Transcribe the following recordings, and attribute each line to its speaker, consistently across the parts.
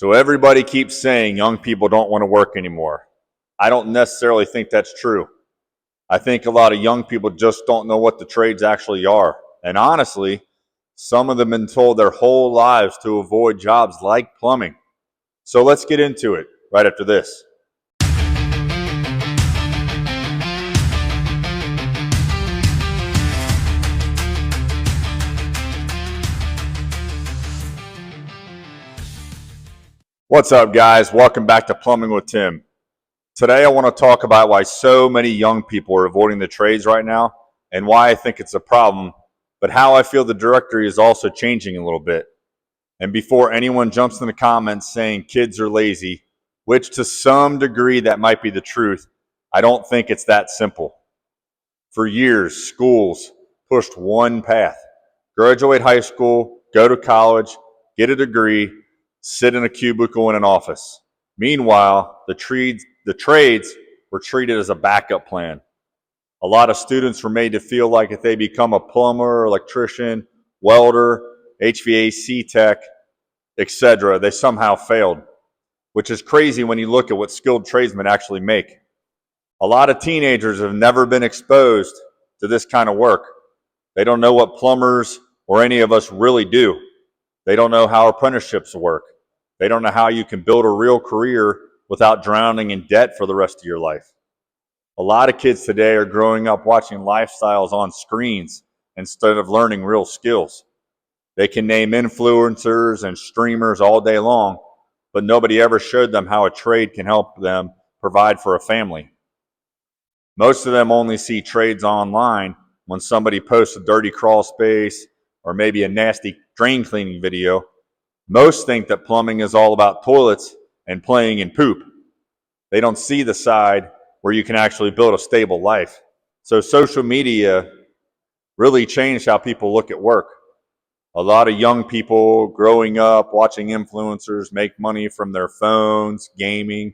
Speaker 1: So everybody keeps saying young people don't want to work anymore. I don't necessarily think that's true. I think a lot of young people just don't know what the trades actually are. And honestly, some of them have been told their whole lives to avoid jobs like plumbing. So let's get into it right after this. What's up, guys? Welcome back to Plumbing with Tim. Today I want to talk about why so many young people are avoiding the trades right now and why I think it's a problem, but how I feel the directory is also changing a little bit. And before anyone jumps in the comments saying kids are lazy, which to some degree that might be the truth, I don't think it's that simple. For years, schools pushed one path: graduate high school, go to college, get a degree, sit in a cubicle in an office. Meanwhile, the trades were treated as a backup plan. A lot of students were made to feel like if they become a plumber, electrician, welder, HVAC tech, etc., they somehow failed, which is crazy when you look at what skilled tradesmen actually make. A lot of teenagers have never been exposed to this kind of work. They don't know what plumbers or any of us really do. They don't know how apprenticeships work. They don't know how you can build a real career without drowning in debt for the rest of your life. A lot of kids today are growing up watching lifestyles on screens instead of learning real skills. They can name influencers and streamers all day long, but nobody ever showed them how a trade can help them provide for a family. Most of them only see trades online when somebody posts a dirty crawl space or maybe a nasty drain cleaning video. Most think that plumbing is all about toilets and playing in poop. They don't see the side where you can actually build a stable life. So social media really changed how people look at work. A lot of young people growing up watching influencers make money from their phones, gaming,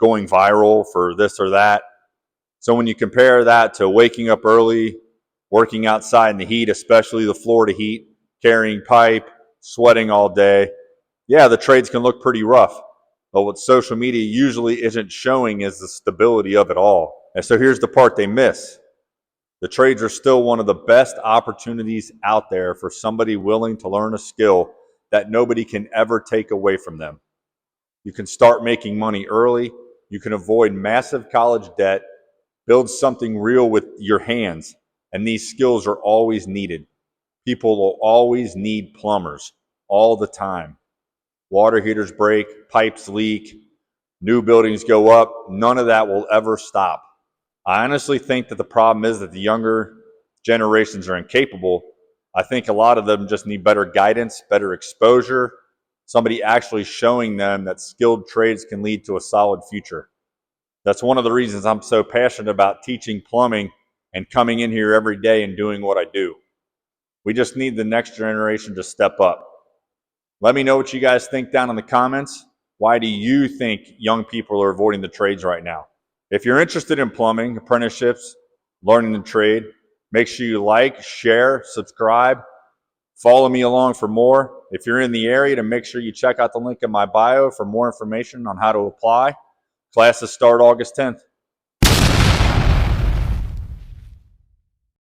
Speaker 1: going viral for this or that. So when you compare that to waking up early, working outside in the heat, especially the Florida heat, carrying pipe, sweating all day, yeah, the trades can look pretty rough. But what social media usually isn't showing is the stability of it all. And so here's the part they miss. The trades are still one of the best opportunities out there for somebody willing to learn a skill that nobody can ever take away from them. You can start making money early. You can avoid massive college debt, build something real with your hands, and these skills are always needed. People will always need plumbers all the time. Water heaters break, pipes leak, new buildings go up. None of that will ever stop. I honestly think that the problem is that the younger generations are incapable. I think a lot of them just need better guidance, better exposure, somebody actually showing them that skilled trades can lead to a solid future. That's one of the reasons I'm so passionate about teaching plumbing and coming in here every day and doing what I do. We just need the next generation to step up. Let me know what you guys think down in the comments. Why do you think young people are avoiding the trades right now? If you're interested in plumbing, apprenticeships, learning the trade, make sure you like, share, subscribe, follow me along for more. If you're in the area, to make sure you check out the link in my bio for more information on how to apply. Classes start August 10th.